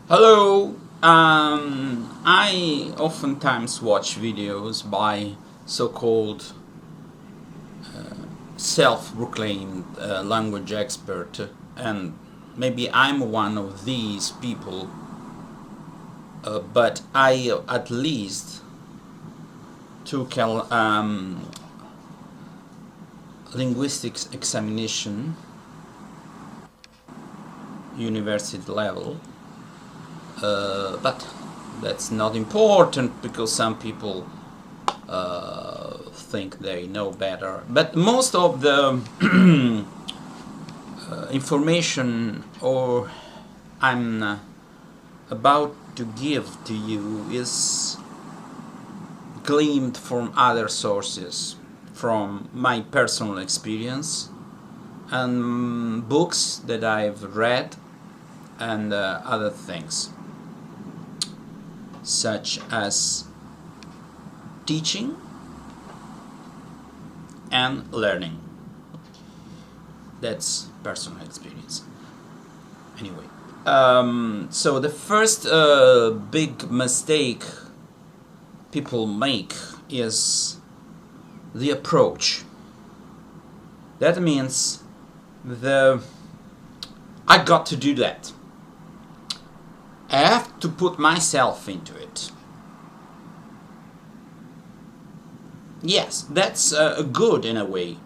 Hello. I oftentimes watch videos by so-called self-proclaimed language expert, and maybe I'm one of these people. But I at least took a linguistics examination, university level. But that's not important because some people think they know better. But most of the information or I'm about to give to you is gleaned from other sources, from my personal experience and books that I've read and other things, such as teaching and learning. That's personal experience. Anyway, so the first big mistake people make is the approach. That means I got to do that. I have to put myself into it. Yes, that's good in a way.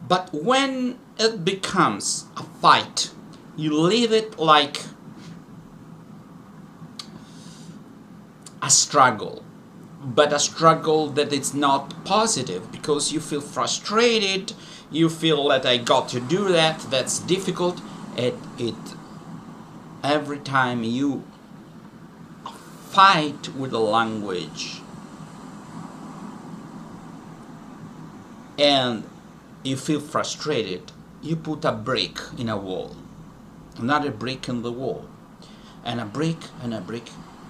But when it becomes a fight, you leave it like a struggle. But a struggle that is not positive because you feel frustrated, you feel that I got to do that, that's difficult. It every time you fight with the language and you feel frustrated, you put a brick in a wall, another brick in the wall, and a brick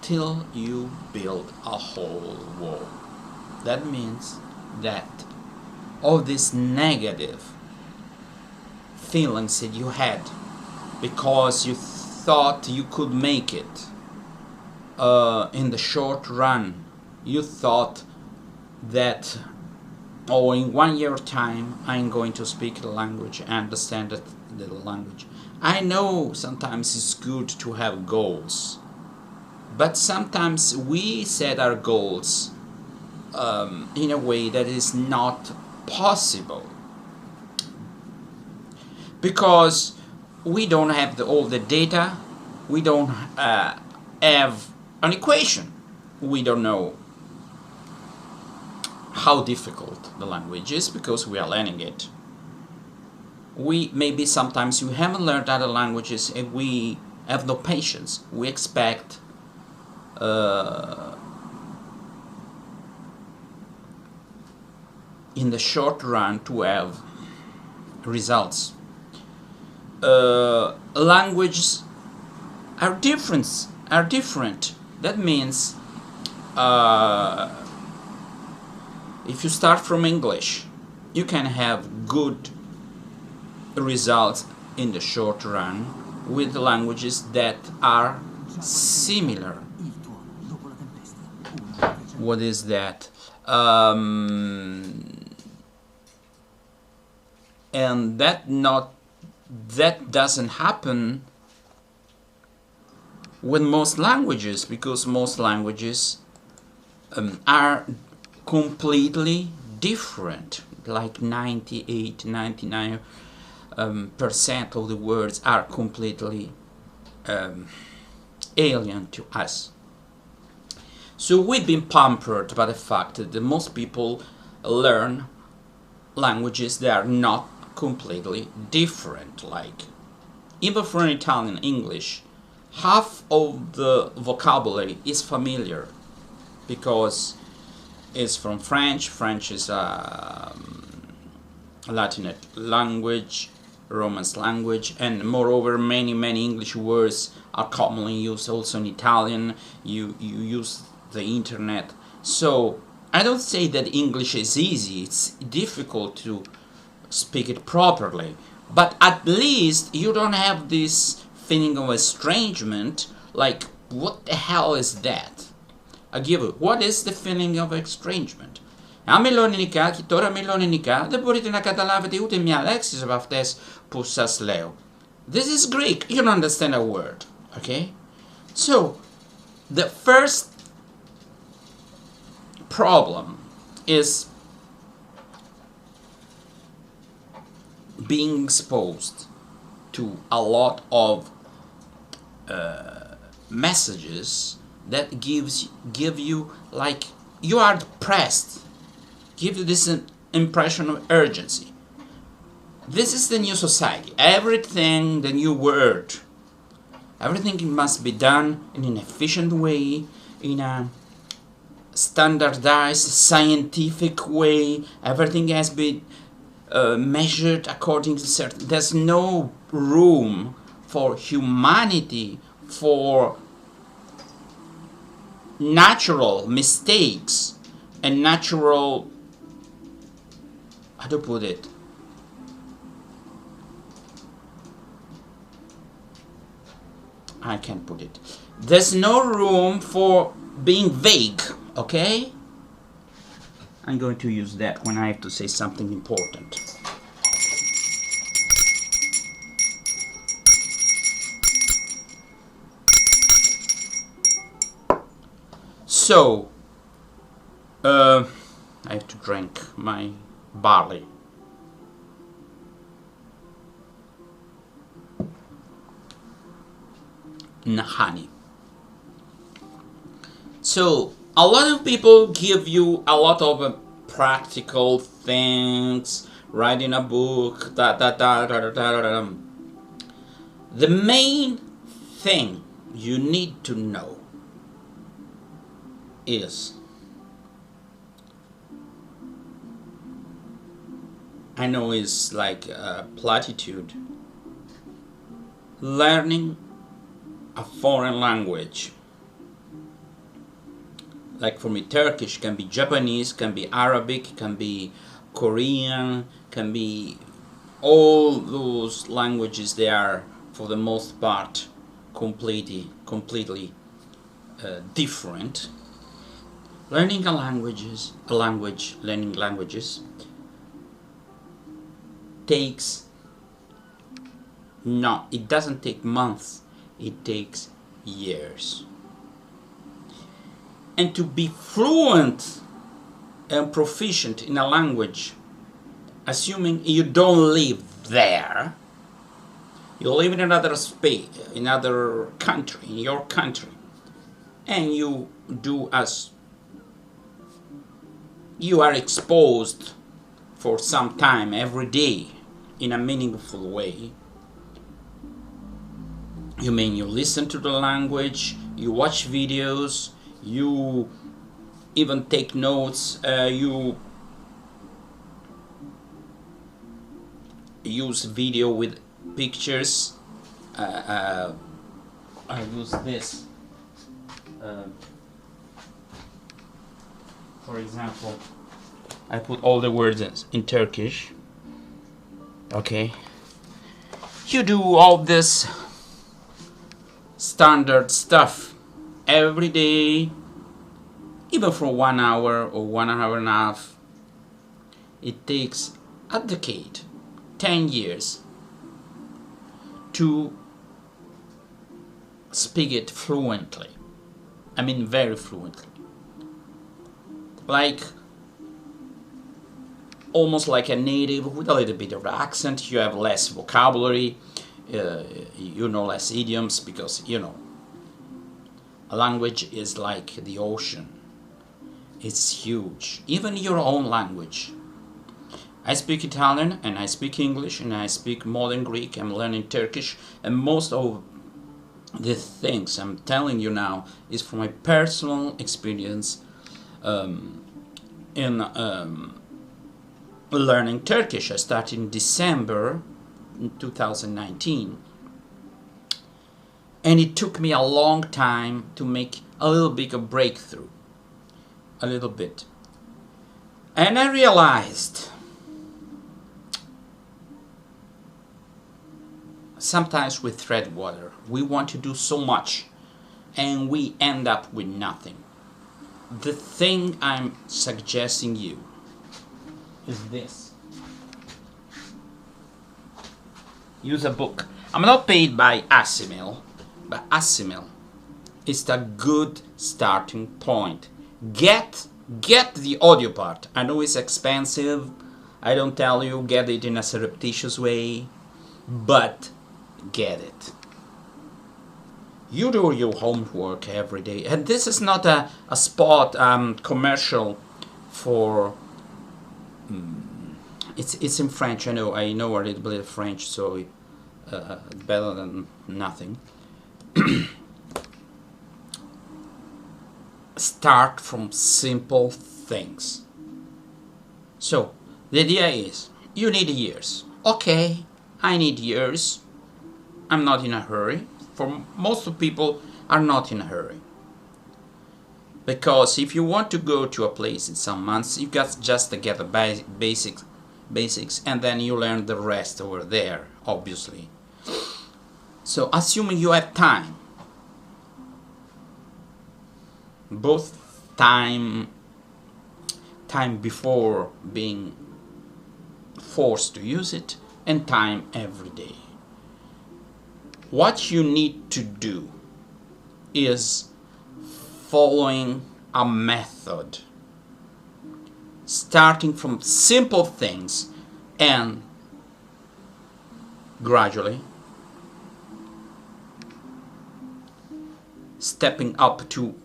till you build a whole wall. That means that all these negative feelings that you had because you thought you could make it in the short run, you thought that in 1 year time I'm going to speak the language and understand the language. I know sometimes it's good to have goals, but sometimes we set our goals in a way that is not possible because we don't have all the data, we don't have an equation, we don't know how difficult the language is because we are learning it. Maybe sometimes we haven't learned other languages and we have no patience. We expect in the short run to have results. Languages are different. That means if you start from English, you can have good results in the short run with languages that are similar. What is that? And that doesn't happen with most languages because most languages are completely different, like 99% of the words are completely alien to us. So we've been pampered by the fact that most people learn languages that are not completely different. Like even for an Italian English, half of the vocabulary is familiar because it's from French. French is a Latin language, Romance language, and moreover many English words are commonly used also in Italian. You use the internet. So I don't say that English is easy, it's difficult to speak it properly, but at least you don't have this feeling of estrangement, like what the hell is that? I give it. What is the feeling of estrangement? A Melonica, Kitora Melonica, the Buritina Catalava de Utemia Alexis of Aftes Pusas Leo. This is Greek. You don't understand a word. Okay? So, the first problem is being exposed to a lot of messages that give you like you are depressed, give you this impression of urgency. This is the new society. Everything, the new word, everything must be done in an efficient way, in a standardized scientific way. Everything has been measured according to certain. There's no room for humanity, for natural mistakes and natural, how to put it, I can't put it. There's no room for being vague, okay? I'm going to use that when I have to say something important. So, I have to drink my barley. And honey. So, a lot of people give you a lot of practical things, writing a book, The main thing you need to know is, I know it's like a platitude, learning a foreign language. Like for me, Turkish can be Japanese, can be Arabic, can be Korean, can be all those languages. They are, for the most part, completely different. Learning learning languages takes, no, it doesn't take months, it takes years. And to be fluent and proficient in a language, assuming you don't live there, you live in another space, in another country, in your country, and you do as you are exposed for some time every day in a meaningful way. You mean you listen to the language, you watch videos, you even take notes, you use video with pictures. I use this. For example, I put all the words in Turkish. Okay. You do all this standard stuff every day, even for 1 hour or 1 hour and a half. It takes a decade, 10 years, to speak it fluently. I mean very fluently. Like, almost like a native with a little bit of accent. You have less vocabulary, you know less idioms, because, you know, a language is like the ocean. It's huge. Even your own language. I speak Italian, and I speak English, and I speak modern Greek. I'm learning Turkish, and most of the things I'm telling you now is from my personal experience in learning Turkish. I started in December 2019. And it took me a long time to make a little bit of breakthrough. A little bit. And I realized sometimes we tread water. We want to do so much and we end up with nothing. The thing I'm suggesting you is this. Use a book. I'm not paid by Assimil, but Assimil is a good starting point. Get the audio part. I know it's expensive. I don't tell you get it in a surreptitious way, but get it. You do your homework every day, and this is not a spot commercial for. It's in French. I know a little bit of French, so better than nothing. Start from simple things. So the idea is you need years. Okay, I need years. I'm not in a hurry. For most of people are not in a hurry. Because if you want to go to a place in some months, you got just to get the basics, and then you learn the rest over there, obviously. So assuming you have time, both time before being forced to use it and time every day. What you need to do is following a method, starting from simple things and gradually stepping up to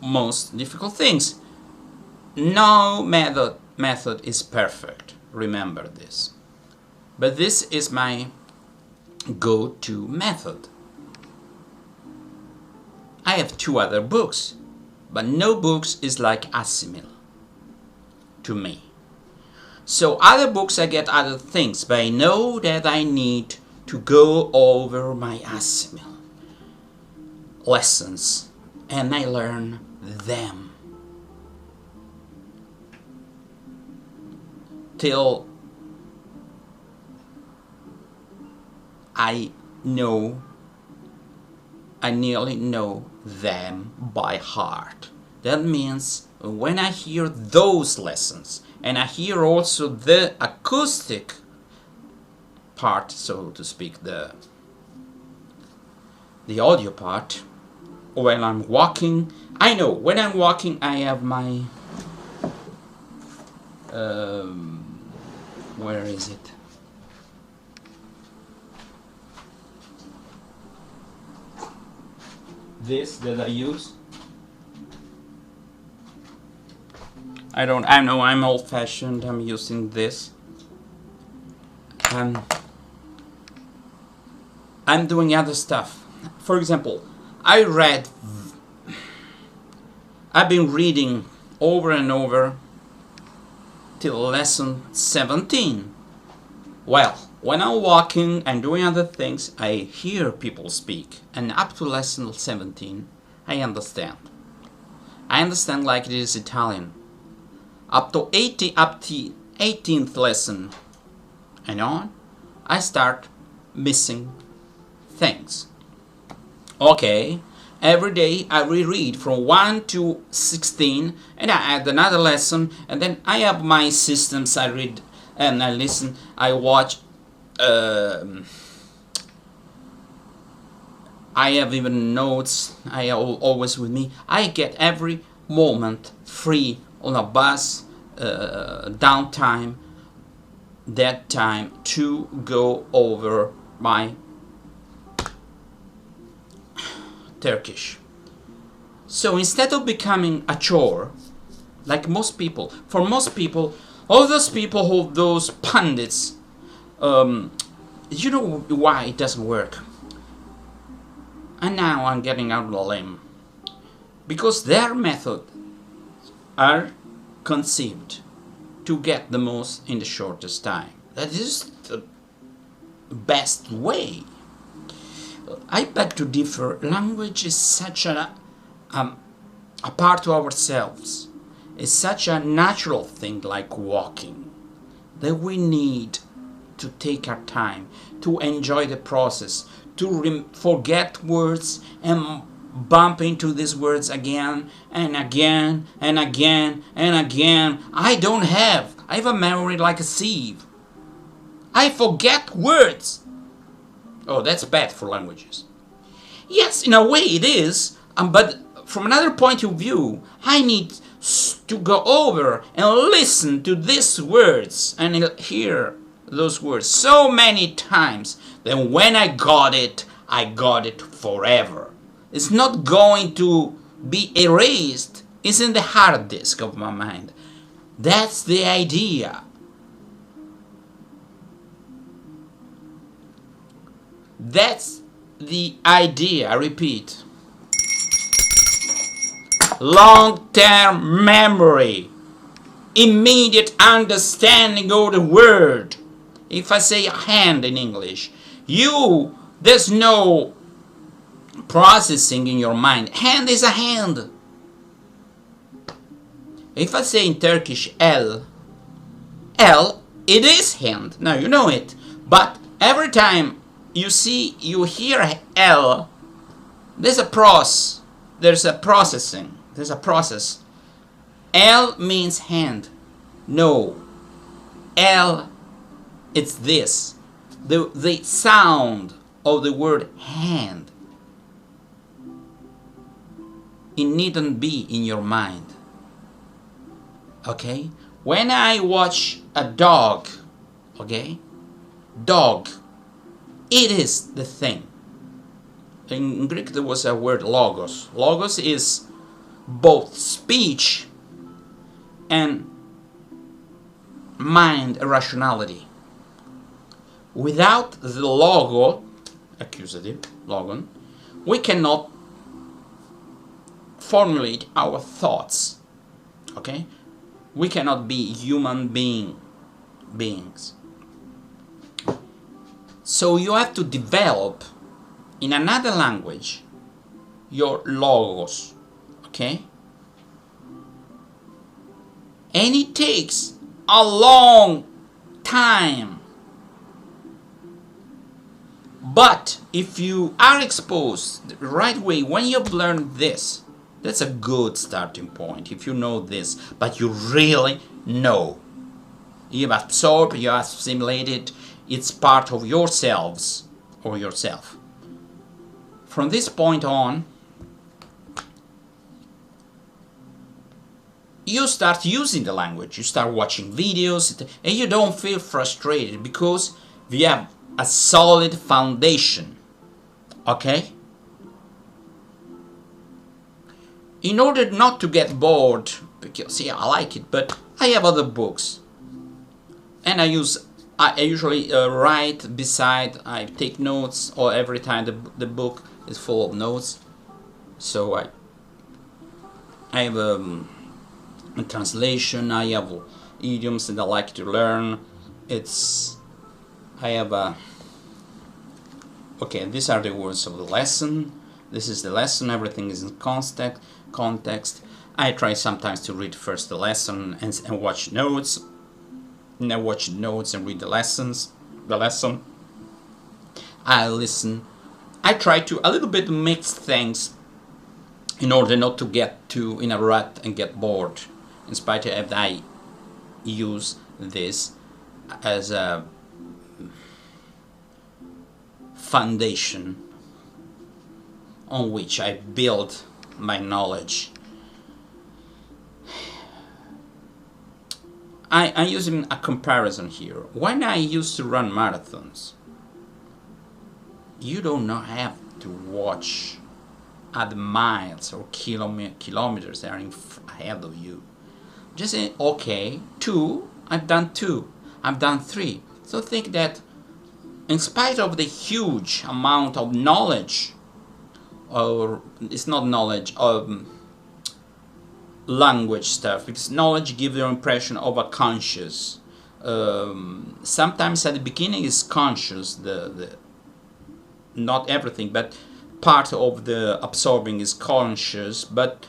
most difficult things. No method is perfect, remember this. But this is my go-to method. I have 2 other books, but no books is like Assimil to me. So other books I get other things, but I know that I need to go over my Assimil lessons and I learn them till I nearly know them by heart. That means when I hear those lessons and I hear also the acoustic part, so to speak, the audio part, when I'm walking, I know when I'm walking I have my where is it? This that I use. I know I'm old-fashioned. I'm using this. I'm doing other stuff. For example, I've been reading over and over till lesson 17. Well, when I'm walking and doing other things, I hear people speak, and up to lesson 17, I understand. I understand like it is Italian. Up to 18th lesson and on, I start missing things. Okay, every day I reread from 1 to 16, and I add another lesson, and then I have my systems. I read and I listen. I watch. I have even notes. I have always with me. I get every moment free on a bus, downtime, that time to go over my Turkish. So instead of becoming a chore, like most people, for most people, all those people who those pundits, you know why it doesn't work. And now I'm getting out of the limb. Because their methods are conceived to get the most in the shortest time. That is the best way. I beg to differ. Language is such a part of ourselves. It's such a natural thing like walking that we need to take our time, to enjoy the process, to forget words and bump into these words again and again and again and again. I have a memory like a sieve. I forget words. Oh, that's bad for languages. Yes, in a way it is, but from another point of view, I need to go over and listen to these words and hear those words so many times that when I got it forever. It's not going to be erased. It's in the hard disk of my mind. That's the idea. That's the idea, I repeat. Long-term memory. Immediate understanding of the word. If I say hand in English, there's no processing in your mind. Hand is a hand. If I say in Turkish el, it is hand. Now you know it. But every time you hear el, there's a processing. There's a process. El means hand. No. El, it's this. The sound of the word hand. It needn't be in your mind. Okay? When I watch a dog, okay? Dog. It is the thing. In Greek there was a word logos. Logos is both speech and mind rationality. Without the logo, accusative, logon, we cannot formulate our thoughts. Okay? We cannot be human beings. So you have to develop in another language your logos. Okay? And it takes a long time. But if you are exposed the right way, when you've learned this, that's a good starting point. If you know this, but you really know. You've absorbed, you have assimilated, it's part of yourselves or yourself. From this point on, you start using the language, you start watching videos, and you don't feel frustrated because you have a solid foundation. Okay? In order not to get bored, because yeah, I like it, but I have other books, and I usually write beside. I take notes, or every time the book is full of notes. So I have a translation. I have idioms that I like to learn. Okay, these are the words of the lesson. This is the lesson. Everything is in context. I try sometimes to read first the lesson and watch notes. And I watch notes and read the lesson. I listen. I try to a little bit mix things in order not to get too in a rut and get bored. In spite of that, I use this as a foundation on which I build my knowledge. I'm using a comparison here. When I used to run marathons, you do not have to watch at the miles or kilometers that are ahead of you. Just say, okay, I've done 2, I've done 3. So think that in spite of the huge amount of knowledge, or it's not knowledge, language stuff, because knowledge gives you an impression of a conscious. Sometimes at the beginning is conscious, the not everything, but part of the absorbing is conscious, but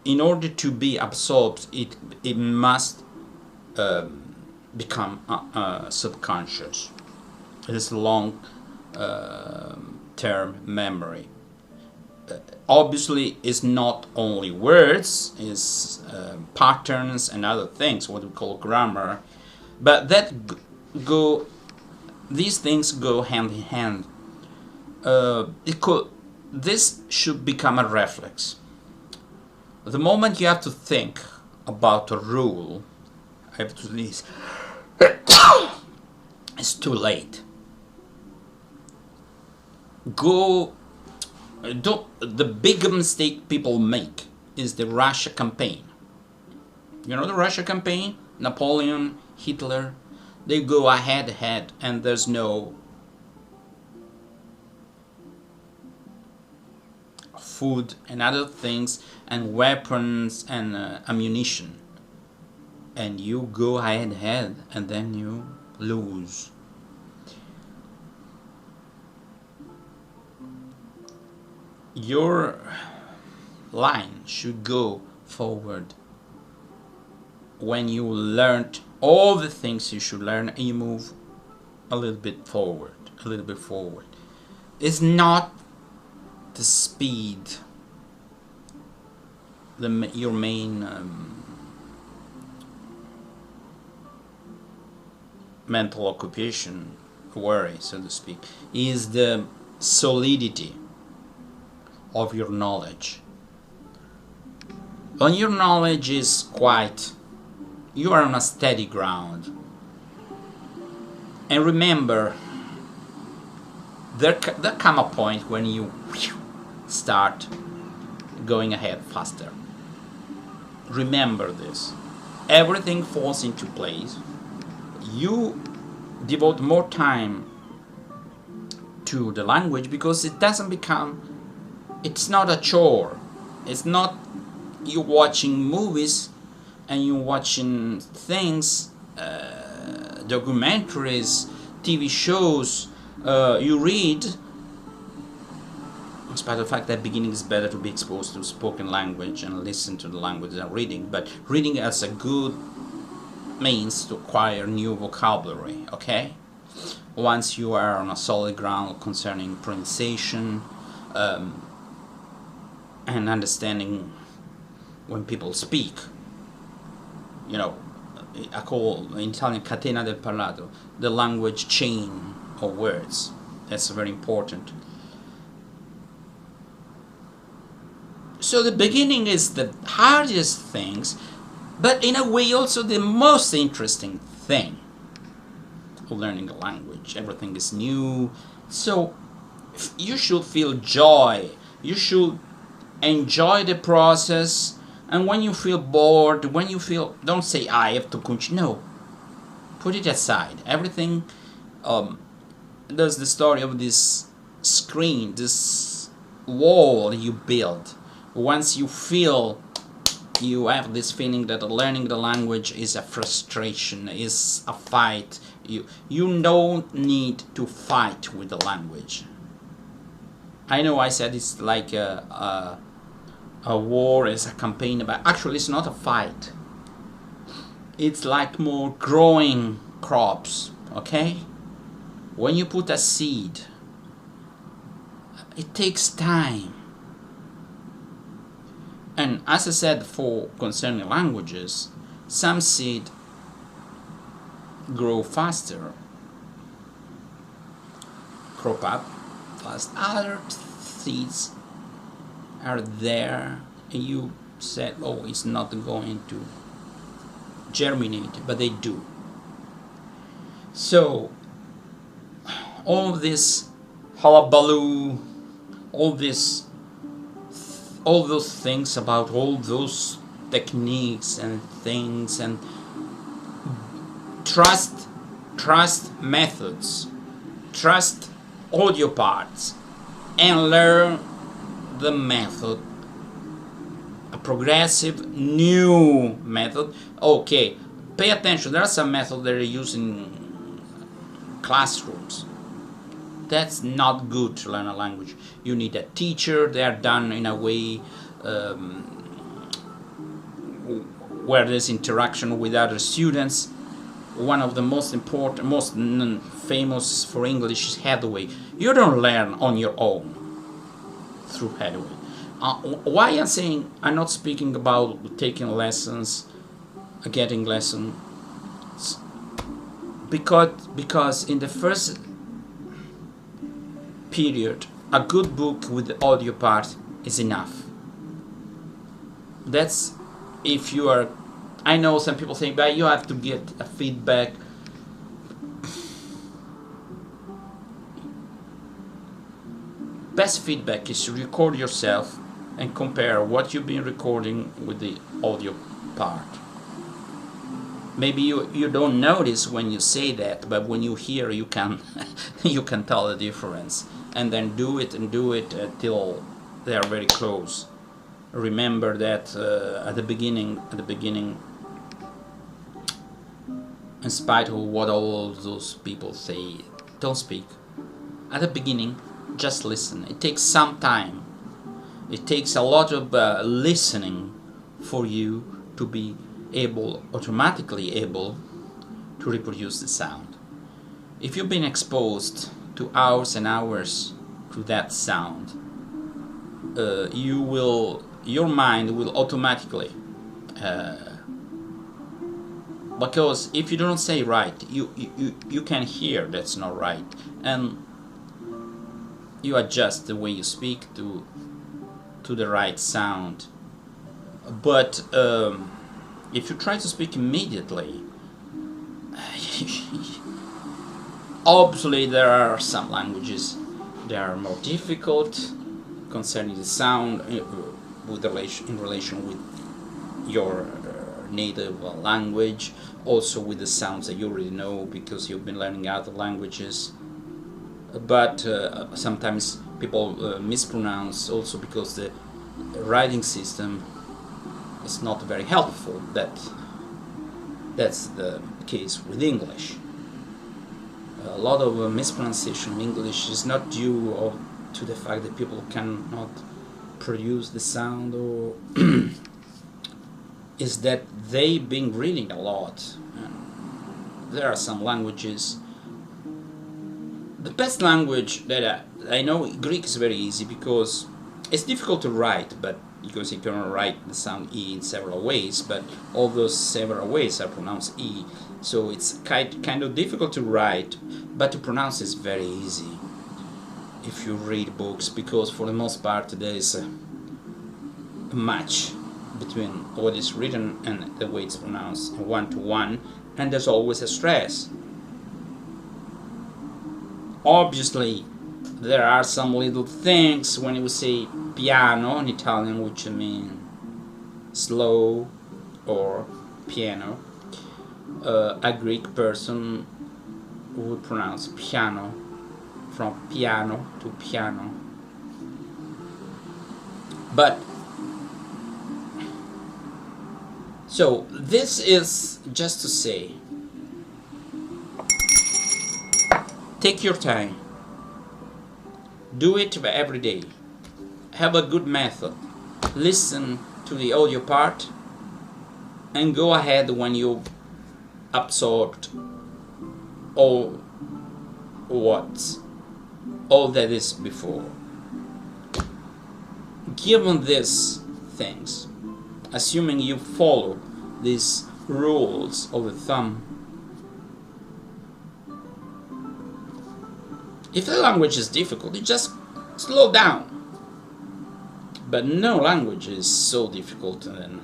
in order to be absorbed, it must become subconscious. It is a long term memory. Obviously, it's not only words, it's patterns and other things, what we call grammar, but these things go hand in hand. This should become a reflex. The moment you have to think about a rule, I have to this. It's too late. The big mistake people make is the Russia campaign. You know the Russia campaign? Napoleon, Hitler, they go ahead, and there's no food and other things and weapons and ammunition. And you go ahead, and then you lose. Your line should go forward when you learned all the things you should learn, and you move a little bit forward. It's not the speed, your main mental occupation, worry, so to speak, is the solidity of your knowledge. When your knowledge is you are on a steady ground. And remember, there come a point when you start going ahead faster. Remember this. Everything falls into place. You devote more time to the language because it's not a chore. It's not you watching movies and you watching things, documentaries, TV shows, you read. Despite the fact that beginning is better to be exposed to spoken language and listen to the language than reading, but reading as a good means to acquire new vocabulary, okay? Once you are on a solid ground concerning pronunciation and understanding when people speak, I call in Italian catena del parlato, the language chain of words. That's very important. So the beginning is the hardest things, but in a way also the most interesting thing of learning a language. Everything is new, so you should feel joy. You should enjoy the process. And when you feel bored, don't say, I have to continue. No, put it aside. Everything, there's the story of this screen, this wall you build. Once you have this feeling that learning the language is a frustration, is a fight. You don't need to fight with the language. I know I said it's like a war, is a campaign, but actually it's not a fight. It's like more growing crops, okay? When you put a seed, it takes time. And as I said, for concerning languages, some seed grow faster, crop up fast. Other seeds are there, and you said, oh, it's not going to germinate, but they do. So all this hullabaloo, all those things about all those techniques and things, and trust methods, trust audio parts, and learn the method, a progressive new method. Okay, pay attention. There are some methods that are used in classrooms. That's not good to learn a language. You need a teacher. They are done in a way where there's interaction with other students. one of the most important, most famous for English is Hathaway. You don't learn on your own through Hathaway. Why I'm saying I'm not speaking about taking lessons, getting lessons, because in the first period, a good book with the audio part is enough. That's if you are. I know some people think, but you have to get a feedback. Best feedback is to record yourself and compare what you've been recording with the audio part. Maybe you don't notice when you say that, but when you hear, you can you can tell the difference. And then do it till they are very close. Remember that at the beginning, in spite of what all those people say, don't speak. At the beginning, just listen. It takes some time. It takes a lot of listening for you to be automatically able to reproduce the sound. If you've been exposed to hours and hours to that sound, your mind will automatically, because if you don't say right, you can hear that's not right, and you adjust the way you speak to the right sound. But if you try to speak immediately, obviously there are some languages that are more difficult concerning the sound in relation with your native language, also with the sounds that you already know because you've been learning other languages. But sometimes people mispronounce also because the writing system is not very helpful. That's the case with English. A lot of mispronunciation in English is not due to the fact that people cannot produce the sound, or is that they've been reading a lot. And there are some languages. The best language that I know, Greek is very easy because it's difficult to write, but because you can write the sound E in several ways, but all those several ways are pronounced E, so it's kind of difficult to write, but to pronounce is very easy if you read books, because for the most part there is a match between what is written and the way it's pronounced, one-to-one, and there's always a stress. Obviously, there are some little things when you say piano in Italian, which means slow or piano. A Greek person would pronounce piano, from piano to piano. But so this is just to say, take your time. Do it every day. Have a good method. Listen to the audio part and go ahead when you absorbed all that is before. Given these things, assuming you follow these rules of the thumb, if the language is difficult, you just slow down. But no language is so difficult, and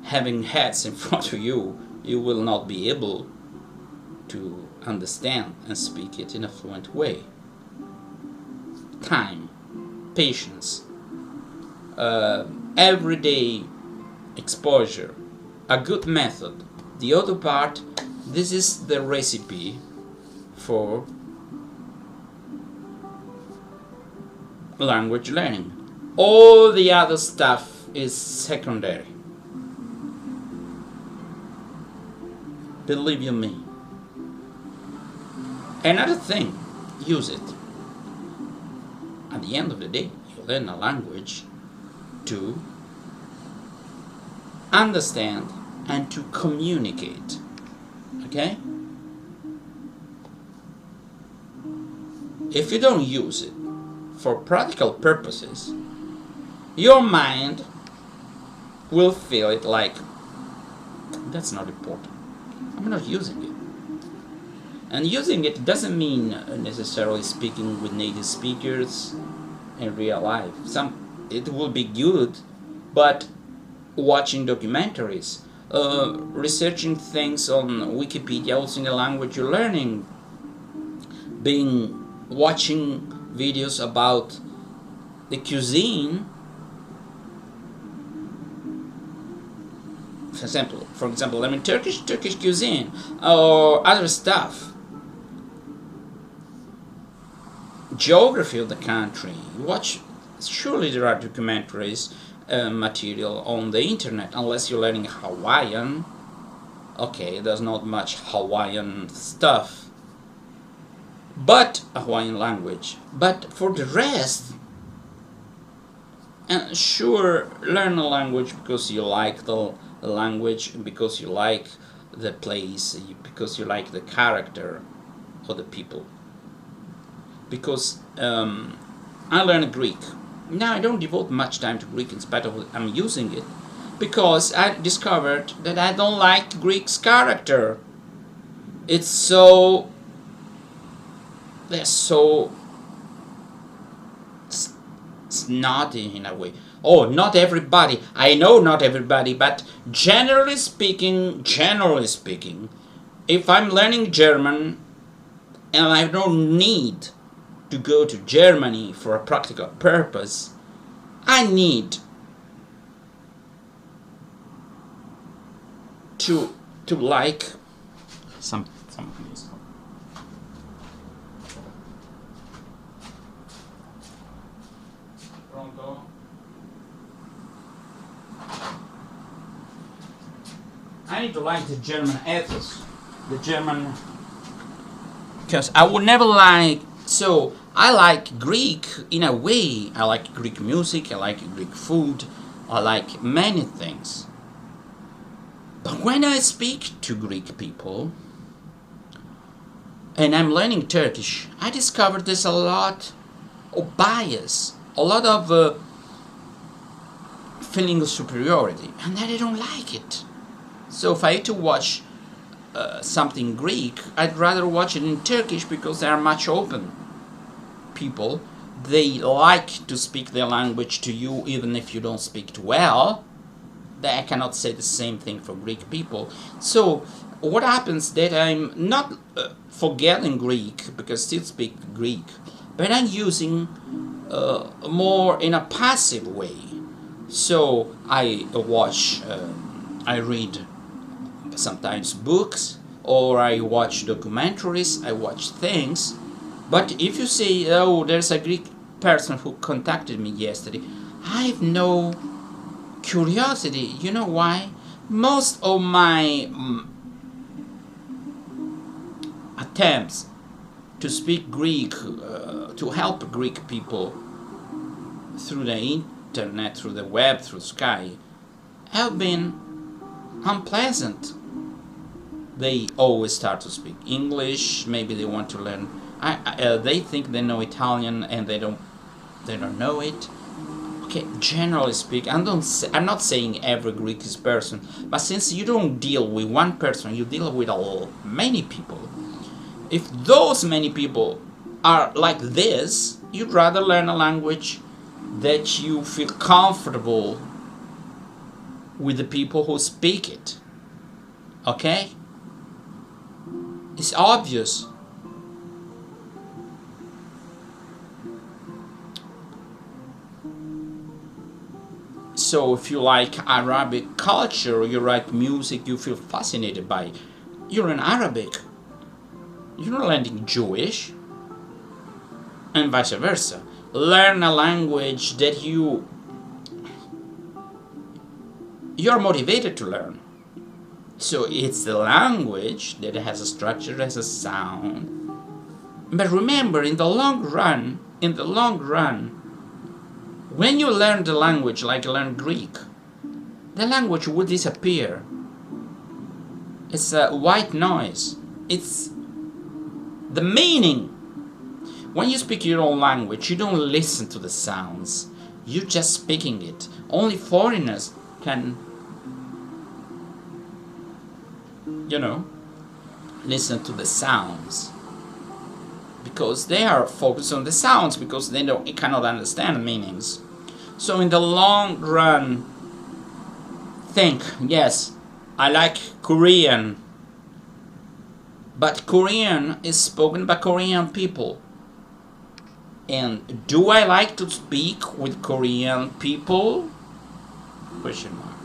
having heads in front of you, you will not be able to understand and speak it in a fluent way. Time, patience, everyday exposure, a good method. The other part, this is the recipe for language learning. All the other stuff is secondary. Believe you me. Another thing, use it. At the end of the day, you learn a language to understand and to communicate. Okay? If you don't use it for practical purposes, your mind will feel it like, that's not important. I'm not using it. And using it doesn't mean necessarily speaking with native speakers in real life. It will be good, but watching documentaries, researching things on Wikipedia, also in the language you're learning, watching videos about the cuisine. For example, Turkish cuisine or other stuff. Geography of the country. Surely there are documentaries material on the internet, unless you're learning Hawaiian. Okay, there's not much Hawaiian stuff, but a Hawaiian language. But for the rest, sure, learn a language because you like the language, because you like the place, because you like the character of the people. Because I learned Greek. Now I don't devote much time to Greek in spite of I'm using it, because I discovered that I don't like Greek's character. They're so snotty in a way. Oh, not everybody. I know not everybody, but generally speaking, if I'm learning German and I don't need to go to Germany for a practical purpose, I need to like some of these. Pronto? I need to like the German ethos, because I would never like. So I like Greek in a way. I like Greek music, I like Greek food, I like many things. But when I speak to Greek people, and I'm learning Turkish, I discovered there's a lot of bias, a lot of feeling of superiority, and that I don't like it. So if I had to watch something Greek, I'd rather watch it in Turkish, because they are much open people. They like to speak their language to you even if you don't speak it well. I cannot say the same thing for Greek people. So what happens that I'm not forgetting Greek, because I still speak Greek, but I'm using more in a passive way. So I read sometimes books, or I watch documentaries, I watch things. But if you say, oh, there's a Greek person who contacted me yesterday, I have no curiosity. You know why? Most of my attempts to speak Greek, to help Greek people through the internet, through the web, through Sky, have been unpleasant. They always start to speak English. Maybe they want to learn. They think they know Italian and they don't know it. Okay, generally speaking, I'm not saying every Greek is person, but since you don't deal with one person, you deal with many people. If those many people are like this, you'd rather learn a language that you feel comfortable with the people who speak it. Okay? It's obvious. So if you like Arabic culture, you like music, you feel fascinated by it, you're in Arabic. You're not learning Jewish. And vice versa. Learn a language that you're motivated to learn. So it's the language that has a structure, has a sound. But remember, in the long run, when you learn the language, like you learn Greek, the language will disappear. It's a white noise. It's the meaning. When you speak your own language, you don't listen to the sounds. You're just speaking it. Only foreigners can, listen to the sounds. Because they are focused on the sounds, because they cannot understand the meanings. So in the long run, think, yes, I like Korean, but Korean is spoken by Korean people. And do I like to speak with Korean people? Question mark.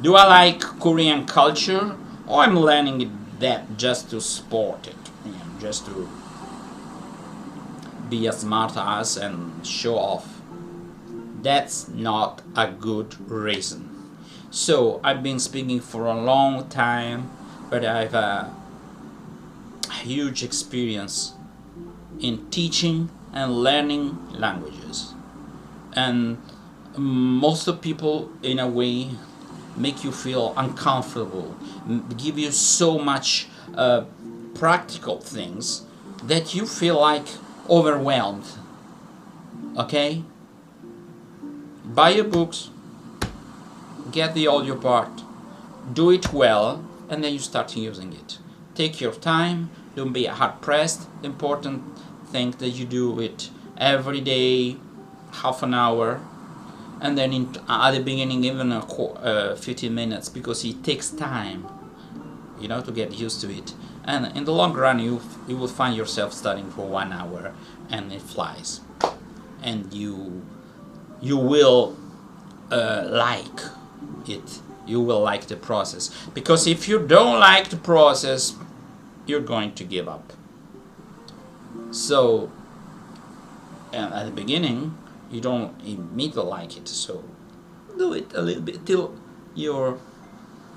Do I like Korean culture? Or I'm learning that just to sport it, just to be a smart ass and show off. That's not a good reason. So I've been speaking for a long time, but I've a huge experience in teaching and learning languages. And most of people, in a way, make you feel uncomfortable, give you so much practical things that you feel like overwhelmed. Okay? Buy your books, get the audio part, do it well, and then you start using it. Take your time, don't be hard pressed. The important thing that you do it every day, half an hour, and then at the beginning even 15 minutes, because it takes time, to get used to it. And in the long run, you will find yourself studying for 1 hour, and it flies, and you will like it. You will like the process, because if you don't like the process, you're going to give up. So, at the beginning, you don't immediately like it. So, do it a little bit till you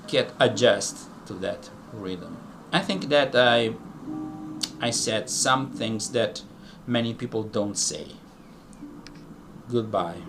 get adjust to that rhythm. I think that I said some things that many people don't say. Goodbye.